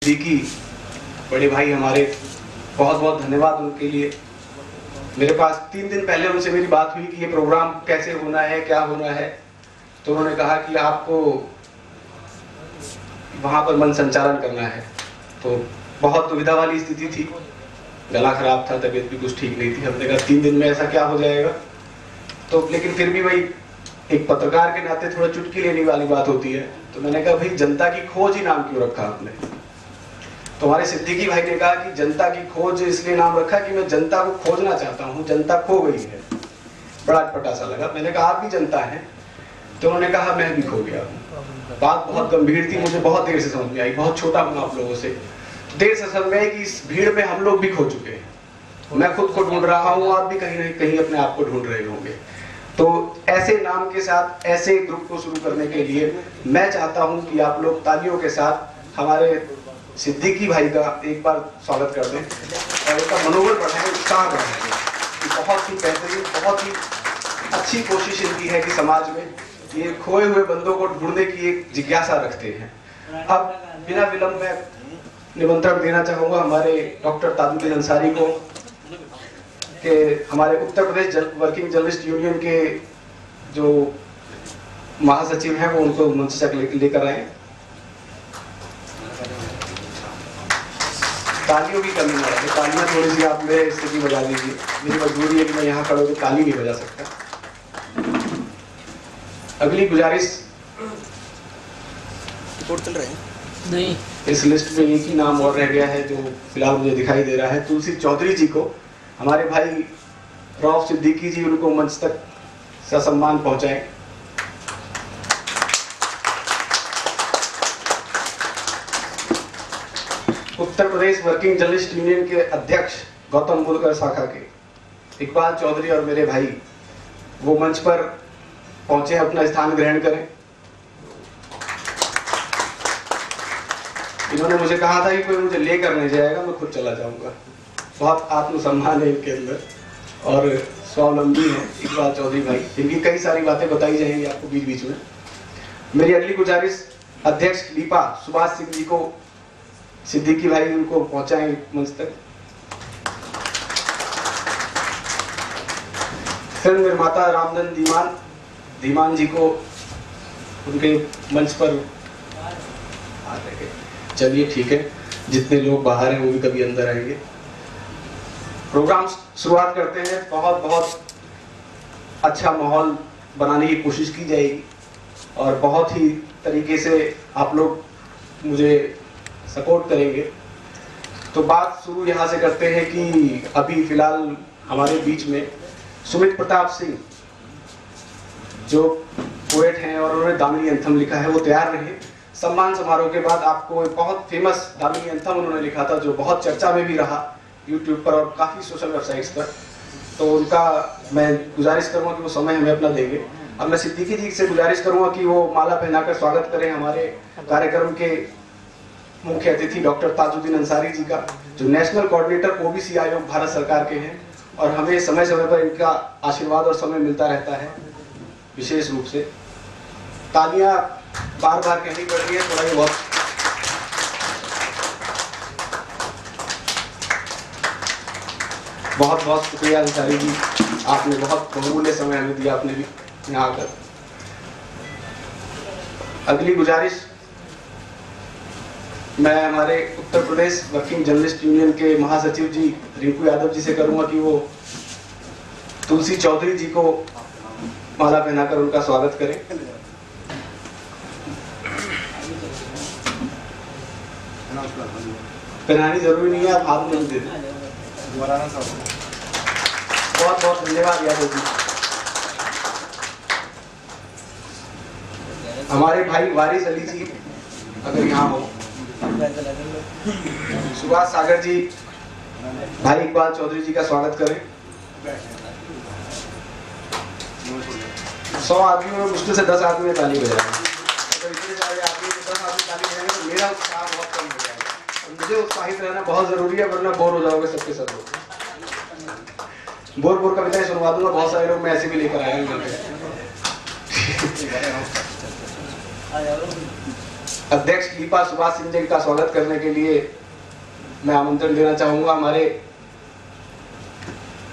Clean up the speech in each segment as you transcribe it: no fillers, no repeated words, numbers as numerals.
सिद्दीकी बड़े भाई हमारे, बहुत बहुत धन्यवाद उनके लिए। मेरे पास 3 दिन पहले उनसे मेरी बात हुई कि ये प्रोग्राम कैसे होना है, क्या होना है। तो उन्होंने कहा कि आपको वहाँ पर मन संचालन करना है। तो बहुत दुविधा वाली स्थिति थी, गला खराब था, तबीयत भी कुछ ठीक नहीं थी। हमने कहा 3 दिन में ऐसा क्या हो जाएगा। तो लेकिन फिर भी वही एक पत्रकार के नाते थोड़ा चुटकी लेने वाली बात होती है। तो मैंने कहा भाई जनता की खोज ही नाम क्यों रखा आपने। तो हमारे सिद्दीकी भाई ने कहा कि जनता की खोज इसलिए नाम रखा कि मैं जनता को खोजना चाहता हूँ, जनता खो गई है। बड़ा अटपटा सा लगा। मैंने कहा आप भी जनता हैं। तो उन्होंने कहा मैं भी खो गया हूँ। बात बहुत गंभीर थी, मुझे बहुत देर से समझ में आई, बहुत छोटा हूँ आप लोगों से, देर से समझ में आई कि इस भीड़ में हम लोग भी खो चुके हैं। मैं खुद को ढूंढ रहा हूँ, आप भी कहीं ना कहीं अपने आप को ढूंढ रहे होंगे। तो ऐसे नाम के साथ ऐसे ग्रुप को शुरू करने के लिए मैं चाहता हूं कि आप लोग तालियों के साथ हमारे सिद्दीकी भाई का एक बार स्वागत कर दें और उनका मनोबल बढ़ाएं, उत्साह बढ़ाएं। बहुत ही बेहतरीन, बहुत ही अच्छी कोशिश इनकी है कि समाज में ये खोए हुए बंदों को ढूंढने की एक जिज्ञासा रखते हैं। अब बिना विलंब मैं निमंत्रण देना चाहूंगा हमारे डॉक्टर ताजुद्दीन अंसारी को कि हमारे Uttar Pradesh working journalist union के जो महासचिव हैं वो उनको मंच तक लेकर आए। तालियों की कमी ना रहे, तालियां थोड़ी सी आप मेरे स्थिति बजा दीजिए। मेरी मजबूरी है कि मैं यहाँ खड़े होकर ताली नहीं बजा सकता। अगली गुजारिश, रिपोर्ट चल रहे हैं नहीं, इस लिस्ट में एक ही नाम और रह गया है जो फिलहाल मुझे दिखाई दे रहा है, तुलसी चौधरी जी को। हमारे भाई रौफ सिद्दीकी जी उनको मंच तक ससम्मान पहुंचाएं। Uttar Pradesh working journalist union के अध्यक्ष गौतम बुद्धकर शाखा के इकबाल चौधरी और मेरे भाई वो मंच पर पहुंचे, अपना स्थान ग्रहण करें। इन्होंने मुझे कहा था कि कोई मुझे लेकर नहीं जाएगा, मैं खुद चला जाऊंगा। बहुत आत्मसम्मान है इनके अंदर और स्वावलंबी है इकबाल चौधरी भाई। इनकी कई सारी बातें बताई जाएंगी आपको बीच बीच में। मेरी अगली गुजारिश अध्यक्ष लीपा सुभाष सिंह जी को, सिद्दीकी भाई उनको पहुंचाएं मंच तक। फिल्म निर्माता रामधन धीमान जी को उनके मंच पर आ रहे। चलिए ठीक है, जितने लोग बाहर हैं वो भी कभी अंदर आएंगे। प्रोग्राम शुरुआत करते हैं। बहुत बहुत अच्छा माहौल बनाने की कोशिश की जाएगी और बहुत ही तरीके से आप लोग मुझे सपोर्ट करेंगे। तो बात शुरू यहाँ से करते हैं कि अभी फिलहाल हमारे बीच में सुमित प्रताप सिंह जो पोएट हैं और उन्होंने दामिनी एंथम लिखा है, वो तैयार रहे। सम्मान समारोह के बाद आपको एक बहुत फेमस दामिनी एंथम उन्होंने लिखा था जो बहुत चर्चा में भी रहा यूट्यूब पर और काफ़ी सोशल वेबसाइट्स पर। तो उनका मैं गुजारिश करूँगा कि वो समय हमें अपना देंगे। अब मैं सिद्दीकी जी से गुजारिश करूँगा कि वो माला पहनाकर स्वागत करें हमारे कार्यक्रम के मुख्य अतिथि डॉक्टर ताजुद्दीन अंसारी जी का, जो नेशनल कोऑर्डिनेटर ओबीसी आयोग भारत सरकार के हैं और हमें समय समय पर इनका आशीर्वाद और समय मिलता रहता है विशेष रूप से। तालियां बार बार कहनी पड़ रही है, थोड़ा ये बहुत बहुत बहुत शुक्रिया अंसारी जी, आपने बहुत बहुमूल्य समय हमें दिया, आपने भी यहाँ आकर। अगली गुजारिश मैं हमारे Uttar Pradesh working journalist union के महासचिव जी रिंकू यादव जी से करूंगा कि वो तुलसी चौधरी जी को माला पहनाकर उनका स्वागत करें। पहनानी जरूरी नहीं है, आप हाथ में दे दें। बहुत बहुत धन्यवाद यादव जी। हमारे भाई वारिस अली जी अगर यहाँ हो, सुभाष सागर जी, भाई इकबाल चौधरी जी का स्वागत करें। 100 आदमियों में मुश्किल से 10 आदमी ताली बजाएंगे। अगर इतने सारे आदमी 10 आदमी ताली बजाएंगे तो मेरा उत्साह बहुत कम हो जाएगा। मुझे उत्साहित रहना बहुत जरूरी है, वरना बोर हो जाओगे सबके सब लोग। बोर कविताएं सुनवा दूंगा, बहुत सारे लोग मैं ऐसे भी लेकर आया हूँ यहाँ पे। अध्यक्ष लीपा सुभाष सिंह जी का स्वागत करने के लिए मैं आमंत्रण देना चाहूंगा। हमारे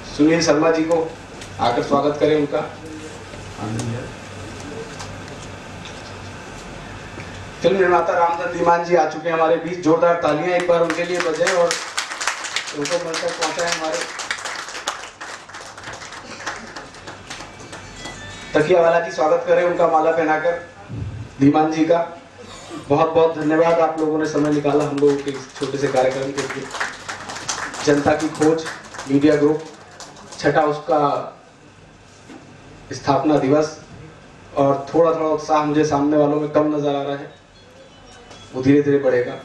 सुनील शर्मा जी को आकर स्वागत करें उनका। फिल्म निर्माता रामधन धीमान जी आ चुके हैं हमारे बीच। जोरदार तालियां एक बार उनके लिए बजाएं और उनको मंच तक पहुंचाएं। हमारे तकियावाला जी स्वागत करें उनका माला पहनाकर। धीमान जी का बहुत बहुत धन्यवाद, आप लोगों ने समय निकाला हम लोगों के इस छोटे से कार्यक्रम के लिए। जनता की खोज मीडिया ग्रुप, छठा उसका स्थापना दिवस, और थोड़ा थोड़ा उत्साह मुझे सामने वालों में कम नजर आ रहा है, वो धीरे धीरे बढ़ेगा।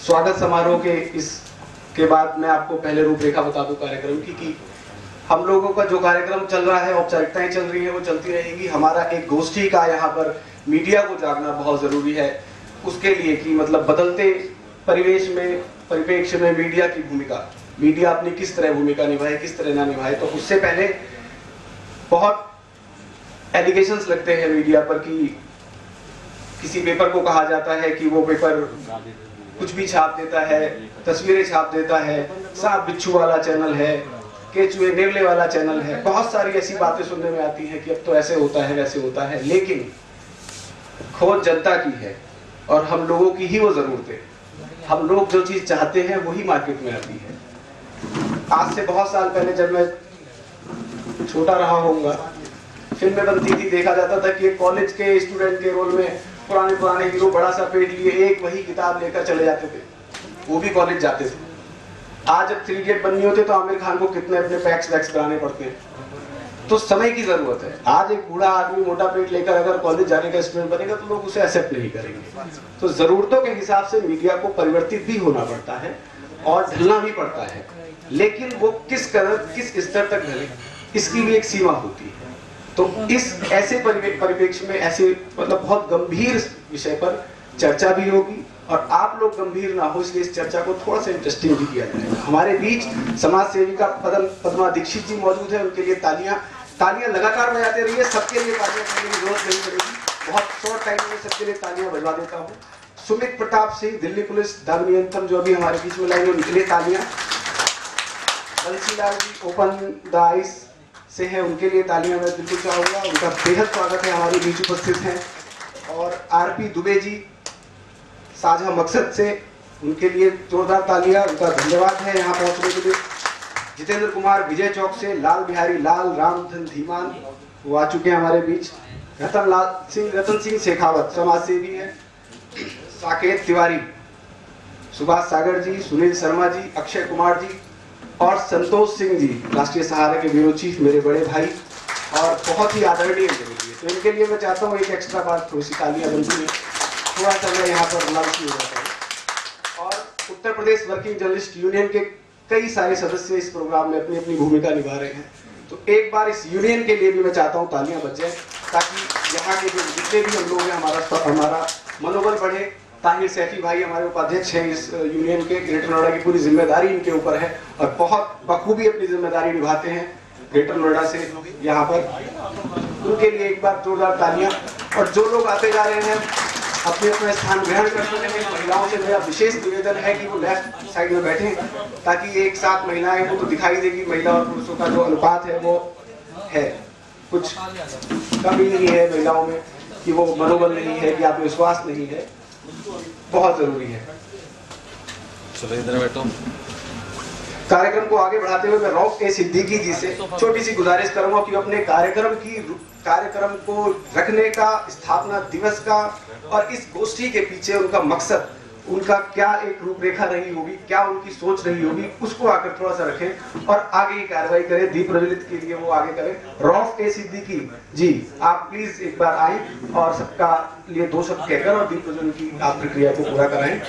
स्वागत समारोह के इसके बाद मैं आपको पहले रूपरेखा बता दूं कार्यक्रम की कि हम लोगों का जो कार्यक्रम चल रहा है, औपचारिकताएं चल रही है, वो चलती रहेगी। हमारा एक गोष्ठी का यहाँ पर मीडिया को जागना बहुत जरूरी है, उसके लिए कि मतलब बदलते परिप्रेक्ष्य में मीडिया की भूमिका, मीडिया अपनी किस तरह भूमिका निभाए, किस तरह ना निभाए। तो उससे पहले बहुत एलिगेशंस लगते हैं मीडिया पर कि किसी पेपर को कहा जाता है कि वो पेपर कुछ भी छाप देता है, तस्वीरें छाप देता है, सांप बिच्छू वाला चैनल है, केचुए नेवले वाला चैनल है। बहुत सारी ऐसी बातें सुनने में आती हैं कि अब तो ऐसे होता है, वैसे होता है। लेकिन खोज जनता की है और हम लोगों की ही वो जरूरत है। हम लोग जो चीज चाहते हैं वही मार्केट में आती है। आज से बहुत साल पहले जब मैं छोटा रहा होऊंगा, फिल्में बनती थी, देखा जाता था कि एक कॉलेज के स्टूडेंट के रोल में पुराने हीरो बड़ा सा पेड़ लिए एक वही किताब लेकर चले जाते थे, वो भी कॉलेज जाते थे। आज जब 3 इडियट बननी होती है तो आमिर खान को कितने अपने पैक्स वैक्स कराने पड़ते हैं। तो समय की जरूरत है। आज एक बूढ़ा आदमी मोटा पेट लेकर अगर कॉलेज जाने का स्टूडेंट बनेगा तो लोग उसे एक्सेप्ट नहीं करेंगे। तो जरूरतों के हिसाब से मीडिया को परिवर्तित भी होना पड़ता है और ढलना भी पड़ता है, लेकिन वो किस स्तर तक ढले, इसकी भी एक सीमा होती है। तो इस ऐसे परिप्रेक्ष्य में ऐसे मतलब बहुत गंभीर विषय पर चर्चा भी होगी और आप लोग गंभीर ना हो, इसलिए इस चर्चा को थोड़ा सा इंटरेस्टिंग भी किया जाएगा। हमारे बीच समाज सेविका पद्मा दीक्षित जी मौजूद है, उनके लिए तालियां लगातार बजाते रहिए। सबके लिए तालियां बजाने की जरूरत नहीं पड़ेगी, बहुत शॉर्ट टाइम में सबके लिए तालियां बजवा देता हूँ। सुमित प्रताप सिंह, दिल्ली पुलिस दागनियंत्रण, जो अभी हमारे बीच में लाइन है, उनके लिए तालियां। बंसीलाल जी ओपन द आइस से है, उनके लिए तालियां मैं बिल्कुल चाहूंगा। उनका बेहद स्वागत है, हमारे बीच उपस्थित हैं। और आरपी दुबे जी साझा मकसद से, उनके लिए जोरदार तालियां, उनका धन्यवाद है यहाँ पहुंचने के लिए। जितेंद्र कुमार विजय चौक से, लाल बिहारी लाल, रामधन धीमान वो आ चुके हैं हमारे बीच। रतन सिंह शेखावत समाज सेवी है। साकेत तिवारी, सुभाष सागर जी, सुनील शर्मा जी, अक्षय कुमार जी और संतोष सिंह जी, राष्ट्रीय सहारा के ब्यूरो चीफ, मेरे बड़े भाई और बहुत ही आदरणीय मेरे लिए। तो इनके लिए मैं चाहता हूँ एक एक्स्ट्रा बार थोड़ी सी तालियां बनती है, थोड़ा सा मैं यहाँ पर लालची हो जाता हूँ। और Uttar Pradesh working journalist union के कई सारे सदस्य इस प्रोग्राम में अपनी अपनी भूमिका निभा रहे हैं। तो एक बार इस यूनियन के लिए भी मैं चाहता हूँ तालियां बज जाए, ताकि यहाँ के जो जितने भी हम लोग हैं हमारा मनोबल बढ़े। ताहिर सैफी भाई हमारे उपाध्यक्ष हैं इस यूनियन के। ग्रेटर नोएडा की पूरी जिम्मेदारी इनके ऊपर है और बहुत बखूबी अपनी जिम्मेदारी निभाते हैं ग्रेटर नोएडा से यहाँ पर। उनके लिए एक बार जोरदार तालियां। और जो लोग आते जा रहे हैं अपने अपना स्थान ग्रहण करते हैं, महिलाओं से मेरा विशेष निवेदन है कि वो लेफ्ट साइड में बैठें, ताकि एक साथ महिलाएं वो तो दिखाई देगी, महिला और पुरुषों का जो अनुपात है वो है, कुछ कमी नहीं है महिलाओं में, कि वो मनोबल नहीं है, कि आत्मविश्वास नहीं है, बहुत जरूरी है। चलो इधर बैठो। कार्यक्रम को आगे बढ़ाते हुए मैं रऊफ ए सिद्दीकी जी से छोटी सी गुजारिश करूंगा कि अपने कार्यक्रम को रखने का, स्थापना दिवस का और इस गोष्ठी के पीछे उनका मकसद, उनका क्या एक रूपरेखा रही होगी, क्या उनकी सोच रही होगी, उसको आकर थोड़ा सा रखें और आगे की कार्रवाई करें। दीप प्रज्वलित के लिए वो आगे करें। रऊफ ए सिद्दीकी जी, आप प्लीज एक बार आए और सबका लिए 2 शब्द कहकर और दीप प्रज्वलन की आप प्रक्रिया को पूरा कराएं।